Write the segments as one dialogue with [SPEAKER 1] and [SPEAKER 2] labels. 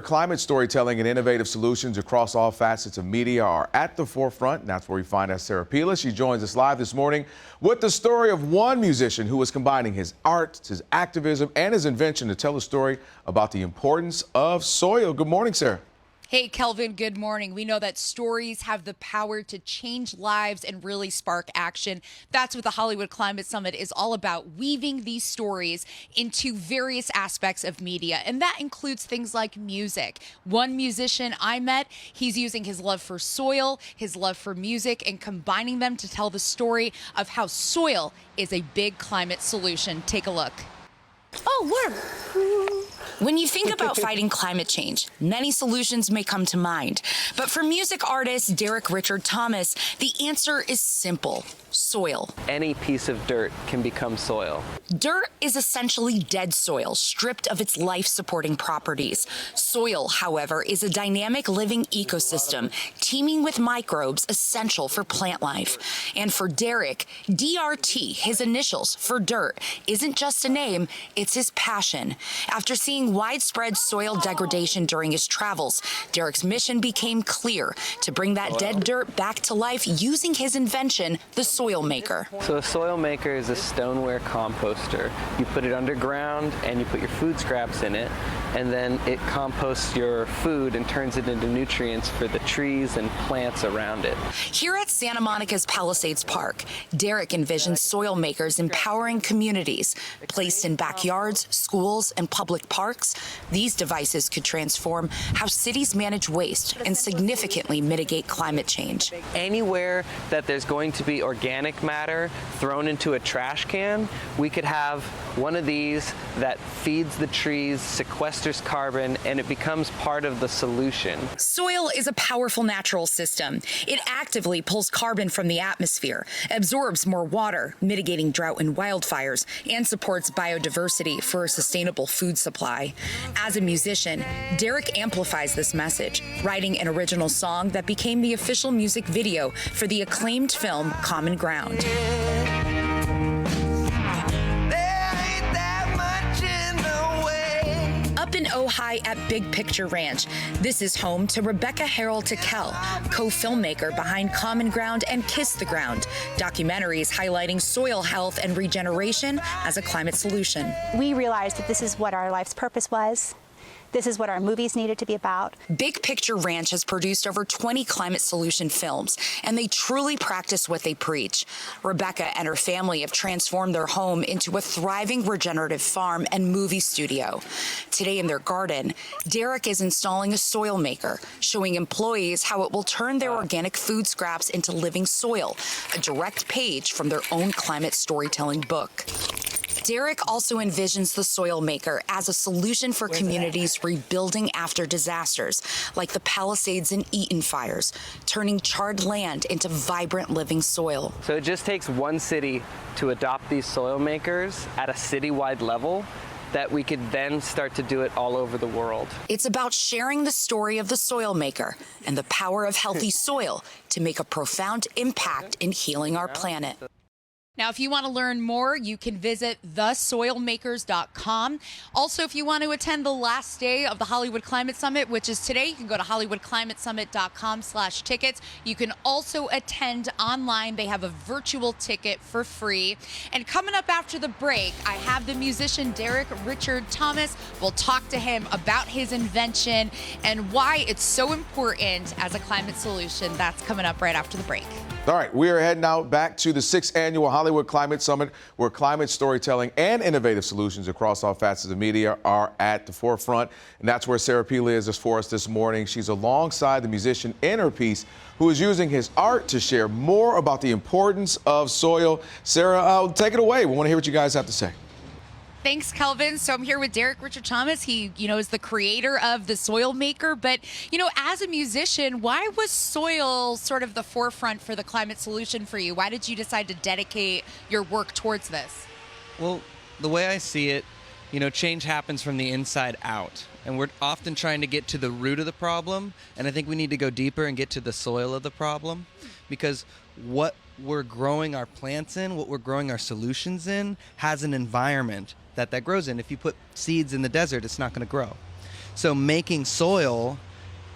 [SPEAKER 1] Climate storytelling and innovative solutions across all facets of media are at the forefront, and that's where we find out Sarah Pila. She joins us live this morning with the story of one musician who is combining his art, his activism, and his invention to tell a story about the importance of soil. Good morning, Sarah.
[SPEAKER 2] Hey, Kelvin, good morning. We know that stories have the power to change lives and really spark action. That's what the Hollywood Climate Summit is all about, weaving these stories into various aspects of media. And that includes things like music. One musician I met, he's using his love for soil, his love for music, and combining them to tell the story of how soil is a big climate solution. Take a look.
[SPEAKER 3] Oh, worm. When you think about fighting climate change, many solutions may come to mind. But for music artist Derek Richard Thomas, the answer is simple: soil.
[SPEAKER 4] Any piece of dirt can become soil.
[SPEAKER 3] Dirt is essentially dead soil, stripped of its life-supporting properties. Soil, however, is a dynamic living ecosystem teeming with microbes essential for plant life. And for Derek, DRT, his initials for dirt, isn't just a name, it's his passion. After seeing widespread soil degradation during his travels, Derek's mission became clear: to bring that dead dirt back to life using his invention, the soil maker.
[SPEAKER 4] So a soil maker is a stoneware composter. You put it underground and you put your food scraps in it, and then it composts your food and turns it into nutrients for the trees and plants around it.
[SPEAKER 3] Here at Santa Monica's Palisades Park, Derek envisions soil makers empowering communities. Placed in backyards, schools, and public parks, these devices could transform how cities manage waste and significantly mitigate climate change.
[SPEAKER 4] Anywhere that there's going to be organic matter thrown into a trash can, we could have one of these that feeds the trees, sequesters carbon, and it becomes part of the solution.
[SPEAKER 3] Soil is a powerful natural system. It actively pulls carbon from the atmosphere, absorbs more water, mitigating drought and wildfires, and supports biodiversity for a sustainable food supply. As a musician, Derek amplifies this message, writing an original song that became the official music video for the acclaimed film Common Ground. Up in Ojai at Big Picture Ranch, this is home to Rebecca Harrell-Tickell, co-filmmaker behind Common Ground and Kiss the Ground, documentaries highlighting soil health and regeneration as a climate solution.
[SPEAKER 5] We realized that this is what our life's purpose was. This is what our movies needed to be about.
[SPEAKER 3] Big Picture Ranch has produced over 20 climate solution films, and they truly practice what they preach. Rebecca and her family have transformed their home into a thriving regenerative farm and movie studio. Today in their garden, Derek is installing a soil maker, showing employees how it will turn their organic food scraps into living soil, a direct page from their own climate storytelling book. Derek also envisions the soil maker as a solution for communities rebuilding after disasters, like the Palisades and Eaton fires, turning charred land into vibrant living soil.
[SPEAKER 4] So it just takes one city to adopt these soil makers at a citywide level that we could then start to do it all over the world.
[SPEAKER 3] It's about sharing the story of the soil maker and the power of healthy soil to make a profound impact in healing our planet.
[SPEAKER 2] Now, if you want to learn more, you can visit thesoilmakers.com. Also, if you want to attend the last day of the Hollywood Climate Summit, which is today, you can go to hollywoodclimatesummit.com/tickets. You can also attend online. They have a virtual ticket for free. And coming up after the break, I have the musician Derek Richard Thomas. We'll talk to him about his invention and why it's so important as a climate solution. That's coming up right after the break.
[SPEAKER 1] All right, we are heading out back to the 6th Annual Hollywood Climate Summit, where climate storytelling and innovative solutions across all facets of media are at the forefront. And that's where Sarah Pila is for us this morning. She's alongside the musician in her piece, who is using his art to share more about the importance of soil. Sarah, take it away. We want to hear what you guys have to say.
[SPEAKER 2] Thanks, Kelvin. So I'm here with Derek Richard Thomas. He, is the creator of the soil maker. But, as a musician, why was soil sort of the forefront for the climate solution for you? Why did you decide to dedicate your work towards this?
[SPEAKER 6] Well, the way I see it, change happens from the inside out. And we're often trying to get to the root of the problem. And I think we need to go deeper and get to the soil of the problem. Because what we're growing our plants in, what we're growing our solutions in, has an environment that grows in. If you put seeds in the desert, it's not going to grow. So making soil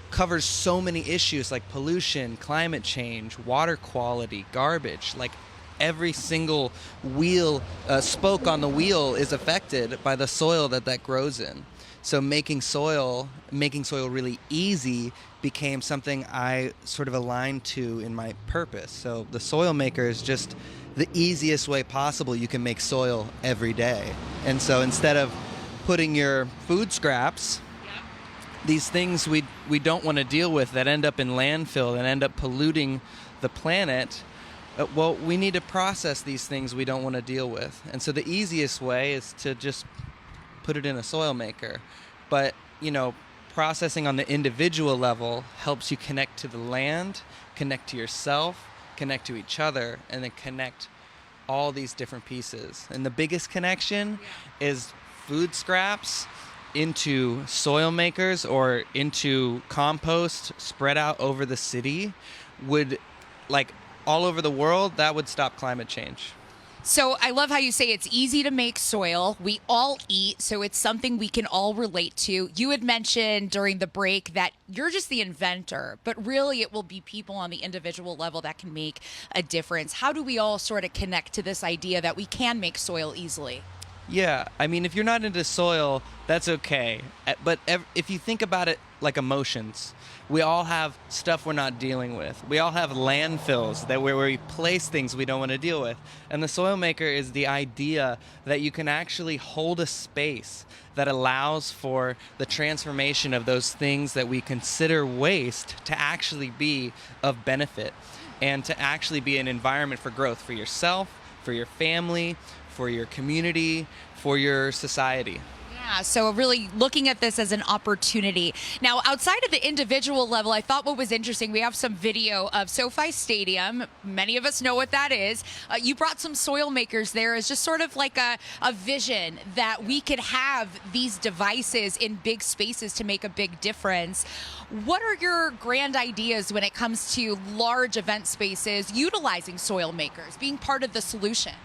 [SPEAKER 6] covers so many issues like pollution, climate change, water quality, garbage. Like every single spoke on the wheel is affected by the soil that grows in. So making soil really easy became something I sort of aligned to in my purpose. So the soil maker is just the easiest way possible you can make soil every day. And so instead of putting your food scraps, these things we don't want to deal with that end up in landfill and end up polluting the planet, well, we need to process these things we don't want to deal with. And so the easiest way is to just put it in a soil maker. But, processing on the individual level helps you connect to the land, connect to yourself, connect to each other, and then connect all these different pieces. And the biggest connection is food scraps into soil makers or into compost spread out over the city would, like all over the world, that would stop climate change.
[SPEAKER 2] So I love how you say it's easy to make soil. We all eat, so it's something we can all relate to. You had mentioned during the break that you're just the inventor, but really it will be people on the individual level that can make a difference. How do we all sort of connect to this idea that we can make soil easily?
[SPEAKER 6] Yeah, I mean, if you're not into soil, that's okay. But if you think about it like emotions, we all have stuff we're not dealing with. We all have landfills where we place things we don't want to deal with. And the soil maker is the idea that you can actually hold a space that allows for the transformation of those things that we consider waste to actually be of benefit and to actually be an environment for growth for yourself, for your family, for your community, for your society.
[SPEAKER 2] Yeah, so really looking at this as an opportunity. Now, outside of the individual level, I thought what was interesting, we have some video of SoFi Stadium. Many of us know what that is. You brought some soil makers there as just sort of like a vision that we could have these devices in big spaces to make a big difference. What are your grand ideas when it comes to large event spaces utilizing soil makers, being part of the solution?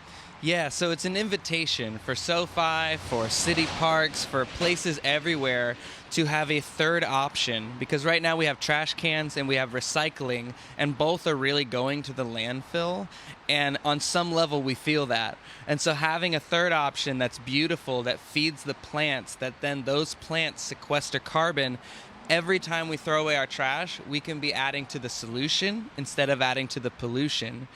[SPEAKER 6] Yeah, so it's an invitation for SoFi, for city parks, for places everywhere to have a third option, because right now we have trash cans and we have recycling, and both are really going to the landfill, and on some level we feel that. And so having a third option that's beautiful, that feeds the plants, that then those plants sequester carbon, every time we throw away our trash, we can be adding to the solution instead of adding to the pollution.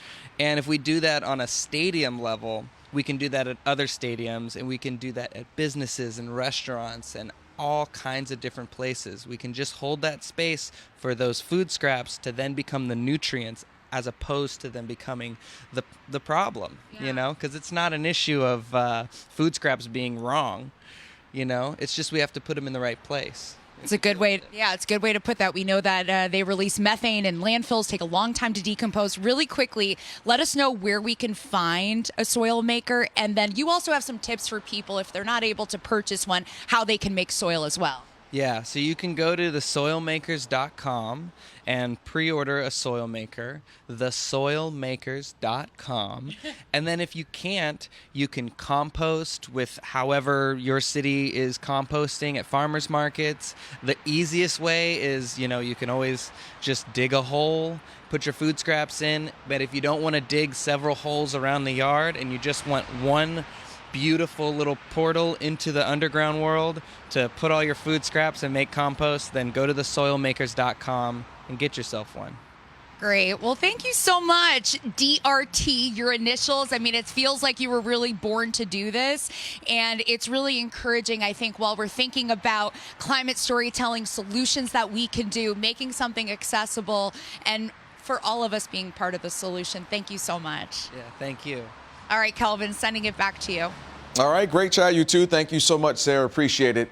[SPEAKER 6] And if we do that on a stadium level, we can do that at other stadiums, and we can do that at businesses and restaurants and all kinds of different places. We can just hold that space for those food scraps to then become the nutrients as opposed to them becoming the problem, because it's not an issue of food scraps being wrong, it's just we have to put them in the right place.
[SPEAKER 2] It's a good way. Yeah, it's a good way to put that. We know that they release methane, and landfills take a long time to decompose. Really quickly, let us know where we can find a soil maker, and then you also have some tips for people if they're not able to purchase one, how they can make soil as well.
[SPEAKER 6] Yeah, so you can go to thesoilmakers.com and pre-order a soil maker, thesoilmakers.com. And then if you can't, you can compost with however your city is composting at farmers markets. The easiest way is, you can always just dig a hole, put your food scraps in. But if you don't want to dig several holes around the yard and you just want one beautiful little portal into the underground world to put all your food scraps and make compost, then go to thesoilmakers.com and get yourself one.
[SPEAKER 2] Great. Well, thank you so much, DRT, your initials. I mean, it feels like you were really born to do this, and it's really encouraging, I think, while we're thinking about climate storytelling, solutions that we can do, making something accessible, and for all of us being part of the solution. Thank you so much.
[SPEAKER 6] Yeah, thank you.
[SPEAKER 2] All right, Kelvin, sending it back to you.
[SPEAKER 1] All right, great chat, you too. Thank you so much, Sarah. Appreciate it.